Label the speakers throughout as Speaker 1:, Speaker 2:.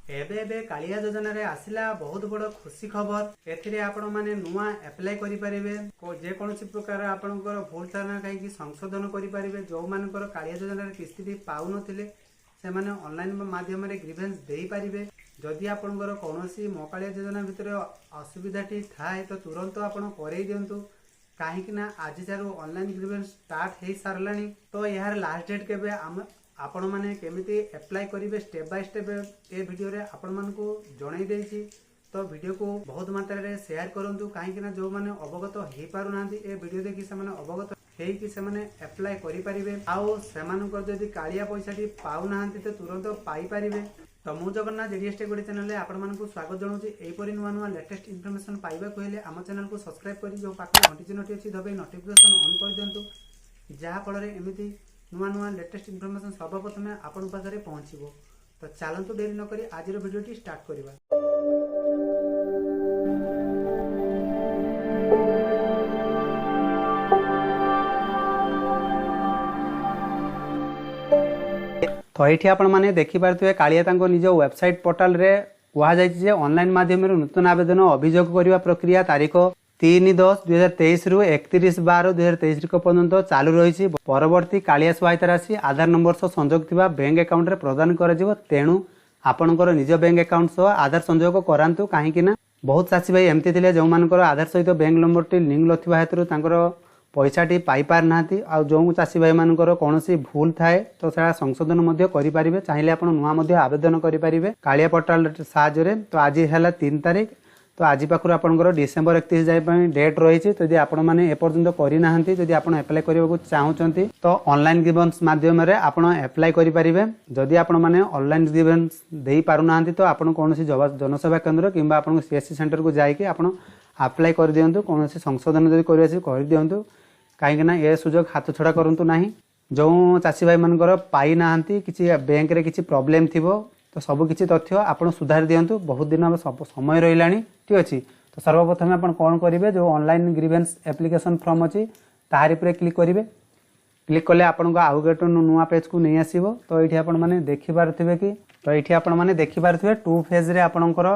Speaker 1: एबे एबे कालिया योजना रे आसिला बहुत बड़ खुशी खबर। एथिरे आपण माने नुआ अप्लाई करि परिबे। जे कोनोसी प्रकार आपणकर भूल थाना कहीं संशोधन करि परिबे। जो मानकर कालिया योजना रे किस्ती पाउ नथिले से माने ऑनलाइन माध्यम रे ग्रीवेंस देई परिबे। जदि आपणकर कोनोसी मो कालिया योजना भितर असुविधाटी थाए तो तुरंत आपण करई दियंतु। कहीं ना आज जारू ऑनलाइन ग्रीवेंस स्टार्ट हो सारानी। तो यार लास्ट डेट केबे आपण माने केमिति अप्लाई करिवे step by step A video रे आपण मानकू जणाई देछि। तो वीडियो को बहुत मात्रा रे शेयर करंतु कहीं ना जो माने अवगत हो पारु नांती ए वीडियो देखि से माने अवगत हेई कि से माने अप्लाई करि परिबे। आउ सेमानकर जदि कालिया पैसाटी पाउ नांती तो तुरंत पाई परिबे। तो मु जगन्नाथ जेडीएस टेक चैनल रे आपण मानकू स्वागत जणाउछि। एपरि नुवा नुवा लेटेस्ट इन्फॉर्मेशन पाइबा को हेले हम चैनल को सब्सक्राइब करि जो पाखरे घंटी चिन्हटी अछि दबे नोटिफिकेशन ऑन कर दियंतु। जहा फल रे एमिति नुआ नुआ लेटेस्ट इन्फॉर्मेशन सर्वप्रथमे आपण पाखरे पहुंचबो। तो चलंतु देरी न करी आज रो वीडियोटी स्टार्ट करिबा। तो ये आपण माने देखि पारथुए कालिया तांको निज वेबसाइट पोर्टल रे कुहा जायछि जे ऑनलाइन माध्यम रे नूतन आवेदन अभियोग करिवा प्रक्रिया तारीख 3/10/2023 रु 31/12/2023 पर्यंत चालू रही। परवर्ती कालिया सहायता राशि आधार नंबर सह संजोग थिबा बैंक अकाउंट रे प्रदान कराजिवो। तेणु आपणकर निज बैंक अकाउंट सह आधार संजोग करांतु। कहीं ना बहुत चाषी भाई एमती थिले जो मानकर आधार सहित बैंक नंबर टी लिंक नथिबा हेतु तांकर पैसाटी पाई पार नांती। आ जो चाषी भाई मानकर कोनोसी भूल थाए तो सेटा संशोधन मध्य करि परिबे। चाहिले आपण नुआ मध्य आवेदन करि परिबे कालिया पोर्टल साहाय्य रे। तो आज हैला 3 तारिख। तो आज पाखर आपंकर डिसेम्बर 31 जाए डेट रही। जदि आपण मैंने एपर्यंत करना जदि आप अप्लाई करने चाहते तो ऑनलाइन ग्रीवेंस माध्यम रे आपण अप्लाई करें। जदि आपण मैंने ऑनलाइन ग्रीवेंस दे पारना तो आपण कौन जनसेवा केन्द्र कि सीएससी सेंटर को जाकि आप अप्लाई कर दिंतु। कौन संशोधन जब कर दिंतु कहीं ये सुजोग हाथ छड़ा करूँ ना। जो चाषी भाई मानकर पाई ना कि बैंक रे किसी प्रोब्लेम थी तो सब किसी तथ्य आपड़ सुधार दिंतु। बहुत दिन समय रहा ठीक अच्छे। तो सर्वप्रथम आप कौन करेंगे जो ऑनलाइन ग्रीवेंस एप्लिकेशन फॉर्म अच्छी ताहारी पर क्लिक करेंगे। क्लिक कले आपको आउ गोटे नुआ पेज को नहीं आसो। तो ये आपने देखिपे कि तो ये आपने देखिपे 2 फेज रे आपणकर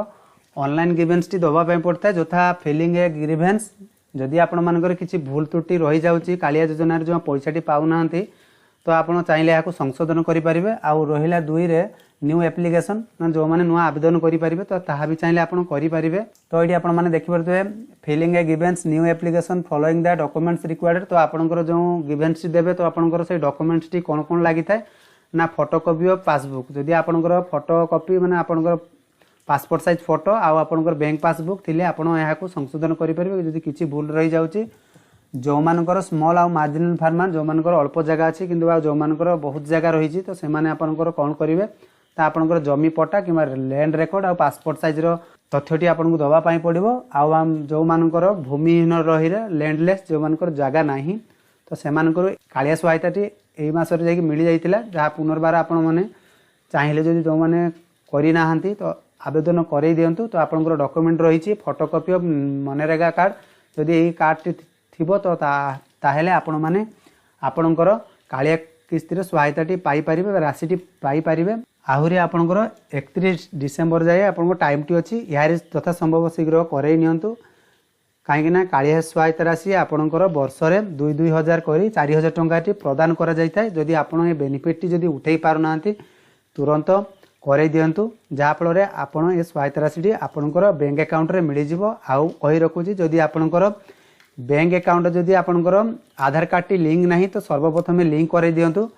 Speaker 1: ऑनलाइन ग्रीवेंस टी दवाई पड़ता है जोथा फिलिंग ए ग्रीवेंस। जदि आपण मानकर किसी भूल त्रुटि रही जाऊँगी कालिया योजना जो पैसाटी पाऊना तो आप चाहिए यहाँ संशोधन करेंगे। आउ रहा 2 रे न्यू एप्लिकेशन जो मैंने नुआ आवेदन करेंगे तो ताहा भी चाहिए आप करेंगे। तो ये आपने देखिपे filling a grievance new application following the documents required. तो आपंकर जो ग्रीवेंस देवे तो आपंकर से डॉक्यूमेंट्स टी कौन कौन लगी था ना फोटोकॉपी ऑफ पासबुक। जदि आपंकर फोटोकॉपी माने आपंकर पासपोर्ट साइज फोटो आपंकर बैंक पासबुक थिले आपण यहाँ संशोधन करेंगे। जदि किसी भूल रही जाऊँगी जो मानकर स्मॉल आउ मार्जिनल फार्मर जो मानकर अल्प जगह अच्छी कि जो मानकर बहुत जगह रही तो से आपंकर कौन करेंगे आपंकर जमी पट्टा कि लैंड रेकर्ड आ पासपोर्ट साइज तथ्यटी आपको दवाई पड़ो। आउ जो मानकर भूमिहीन रही लैंडलेस जो मानकर जगह नहीं तो से कालिया सहायताटी यही मसरे जाकि मिल जाता। जहाँ पुनर्बार आपण मैंने चाहिए जदि जो मैंने करना तो आवेदन कर दिंतु। तो आपंकर डॉक्यूमेंट रही फोटोकॉपी ऑफ मनरेगा कार्ड। जदि यही कार्ड थी तो ताहेले आपण मैंने आपणकर कालिया किस्ती सहायताटी पाइपर राशिटी पाइपर। आहरी आपंकर 31 डिसेम्बर जाए आपको टाइम टी अच्छी यार तथा संभव शीघ्र करई नियंतु। कहीं कालिया सहायता राशि आपंकर वर्ष में 2-2 हजार कर 4,000 टंका प्रदान कर जदि आपड़ ये बेनिफिट जदि उठे पारना तुरंत कर दिंतु। जहाँफल आपड़ ये सहायता राशि आपंकर बैंक अकाउंट रे मिल जाव। आउ कही रखुची जदि आपंकर बैंक अकाउंट जदि आपंकर आधार कार्ड टी लिंक नहीं तो सर्वप्रथम लिंक कर दिंतु।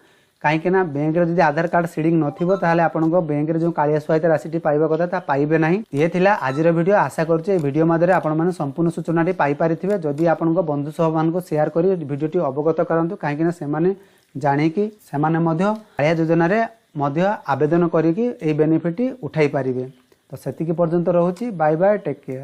Speaker 1: कहीं बैंक रे जदि आधार कार्ड सीडिंग नथिबो ताहले आपनको बैंक रे जो कालिया सहायता राशि पाइबा कथा ता पाइबे नहीं। ये थिला आजिर वीडियो। आशा करूचे वीडियो माध्यम आपण माने संपूर्ण सूचना पाई पारिथिबे। जदि आपनको बंधु सह मान को शेयर करी वीडियोटी अवगत करंतु कहीं सेमाने जानी कि सेमाने मध्य कालिया योजना रे मध्य आवेदन करिकि ए बेनिफिट उठाई पारिबे। तो सेतिकी पर्यंत रहूची। Bye bye, take care.